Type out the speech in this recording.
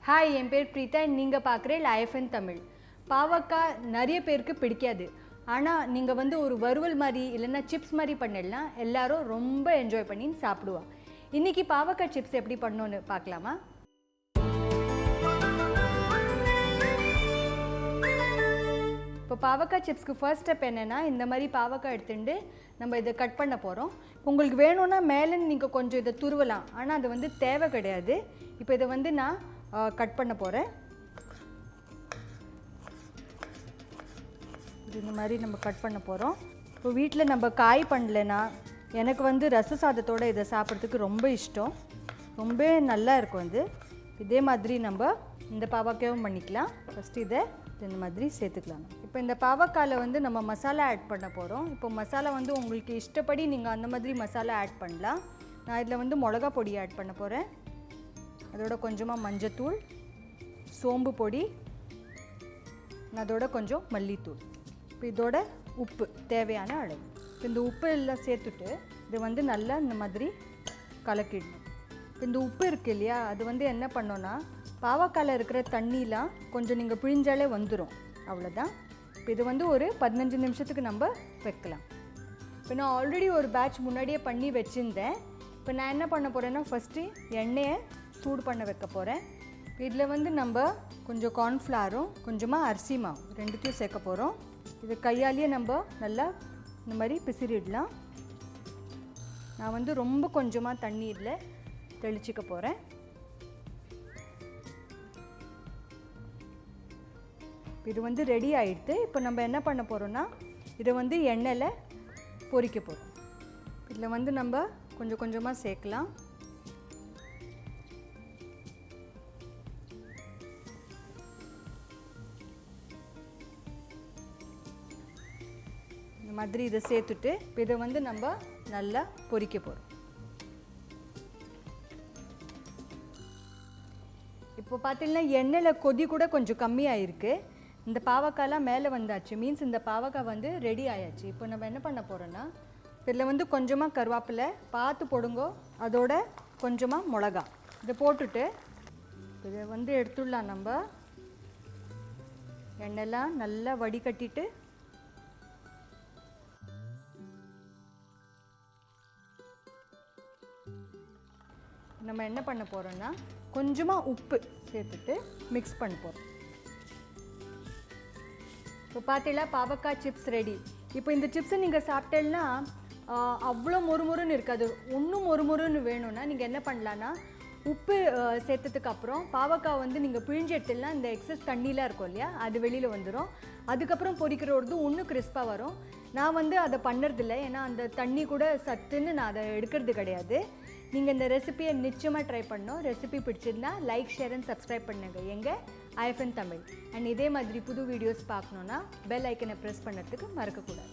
Hi, என் பேர் Preetha and நீங்க பார்க்குற IFN தமிழ். பாவக்காய் நிறைய பேருக்கு பிடிக்காது. ஆனா நீங்க வந்து ஒரு வறுவல் மாதிரி இல்லனா சிப்ஸ் மாதிரி பண்ணலாம் எல்லாரும் ரொம்ப என்ஜாய் பண்ணி சாப்பிடுவாங்க. இன்னைக்கு பாவக்காய் சிப்ஸ் எப்படி பண்ணனும்னு பார்க்கலாமா? இப்போ பாவக்காய் சிப்ஸ்க்கு ஃபர்ஸ்ட் ஸ்டெப் என்னன்னா இந்த மாதிரி பாவக்காய் எடுத்துட்டு நம்ம இத கட் பண்ண போறோம். உங்களுக்கு வேணும்னா மேலே நீங்க கொஞ்சம் இத துருவலாம். ஆனா அது வந்து தேவை கிடையாது. இப்போ இத வந்து நான் கட் பண்ண போறேன். இந்த மாதிரி நம்ம கட் பண்ண போறோம். இப்போ வீட்ல நம்ம காய் பண்ணலனா எனக்கு வந்து ரச சாதத்தோட இத சாப்பிடுறதுக்கு ரொம்ப இஷ்டம். ரொம்ப நல்லா இருக்கும் அது. இதே மாதிரி நம்ம இந்த பாவக்காயும் பண்ணிக்கலாம். ஃபர்ஸ்ட் இத இந்த மாதிரி சேர்த்துக்கலாம். இப்போ இந்த பாவக்காயில வந்து நம்ம மசாலா ஆட் பண்ண போறோம். இப்போ மசாலா வந்து உங்களுக்கு இஷ்டப்படி நீங்க அந்த மாதிரி மசாலா ஆட் பண்ணலாம். நான் இதல வந்து மிளகாய் பொடி ஆட் பண்ண போறேன். அதோட கொஞ்சமா மஞ்சள் தூள், சோம்பு பொடி, அதோட கொஞ்சம் மல்லித்தூள். இப்போ இதோட உப்பு தேவையான அளவு. இந்த உப்பு எல்லாம் சேர்த்துட்டு இது வந்து நல்லா இந்த மாதிரி கலக்கிடணும். இந்த உப்பு இருக்கு இல்லையா அது வந்து என்ன பண்ணோம்னா பாவக்காயில இருக்கிற தண்ணிலாம் கொஞ்சம் நீங்க பிழிஞ்சாலே வந்துரும். அவ்வளவுதான். இப்போ இது வந்து ஒரு 15 நிமிஷத்துக்கு நம்ம வைக்கலாம். இப்போ நான் ஆல்ரெடி ஒரு பேட்ச் முன்னாடியே பண்ணி வெச்சிருந்தேன். இப்போ நான் என்ன பண்ண போறேன்னா ஃபர்ஸ்ட் எண்ணெயை சூடு பண்ண வைக்க போறேன். இதில் வந்து நம்ம கொஞ்சம் கார்ன்ஃப்ளவரும் கொஞ்சமா அரிசி மாவு ரெண்டுத்தையும் சேர்க்க போறோம். இது கையாலேயே நம்ம நல்லா இந்த மாதிரி பிசிறிடலாம். நான் வந்து ரொம்ப கொஞ்சமா தண்ணி இதில் தெளிச்சுக்க போறேன். இது வந்து ரெடி ஆயிடுது. இப்போ நம்ம என்ன பண்ண போறோம்னா இதை வந்து எண்ணெயில பொரிக்க போறோம். இதில் வந்து நம்ம கொஞ்சம் கொஞ்சமா சேர்க்கலாம். இந்த மாதிரி இதை சேர்த்துட்டு இதை வந்து நம்ம நல்லா பொரிக்க போறோம். இப்போ பார்த்தீங்கன்னா எண்ணெயில் கொதி கூட கொஞ்சம் கம்மியாக இருக்குது. இந்த பாவக்காய்லாம் மேலே வந்தாச்சு. மீன்ஸ் இந்த பாவக்காய் வந்து ரெடி ஆயாச்சு. இப்போ நம்ம என்ன பண்ண போகிறோன்னா இதில் வந்து கொஞ்சமாக கருவேப்பிலை பார்த்து போடுங்கோ. அதோட கொஞ்சமாக மிளகா இதை போட்டுட்டு இதை வந்து எடுத்துடலாம். நம்ம எண்ணெய்லாம் நல்லா வடிகட்டிட்டு நம்ம என்ன பண்ண போகிறோன்னா கொஞ்சமாக உப்பு சேர்த்துட்டு மிக்ஸ் பண்ண போகிறோம். இப்போ பார்த்தீங்களா பாவக்காய் சிப்ஸ் ரெடி. இப்போ இந்த சிப்ஸை நீங்கள் சாப்பிட்டேன்னா அவ்வளோ மொறுமொறுன்னு இருக்காது. இன்னும் மொறுமொறுன்னு வேணும்னா நீங்கள் என்ன பண்ணலான்னா உப்பு சேர்த்ததுக்கு அப்புறம் பாவக்காய் வந்து நீங்கள் பிழிஞ்சு எடுத்துடலாம். இந்த எக்ஸஸ் தண்ணிலாம் இருக்கும் இல்லையா அது வெளியில் வந்துடும். அதுக்கப்புறம் பொரிக்கிறோடு இன்னும் கிறிஸ்பாக வரும். நான் வந்து அதை பண்ணுறதில்ல. ஏன்னா அந்த தண்ணி கூட சத்துன்னு நான் அதை எடுக்கிறது கிடையாது. நீங்கள் இந்த ரெசிபியை நிச்சயமாக ட்ரை பண்ணணும். ரெசிபி பிடிச்சிருந்தா லைக், ஷேர் அண்ட் சப்ஸ்கிரைப் பண்ணுங்கள் எங்கள் IFN தமிழ். அண்ட் இதே மாதிரி புது வீடியோஸ் பார்க்கணுன்னா பெல் ஐக்கனை ப்ரெஸ் பண்ணுறதுக்கு மறக்கக்கூடாது.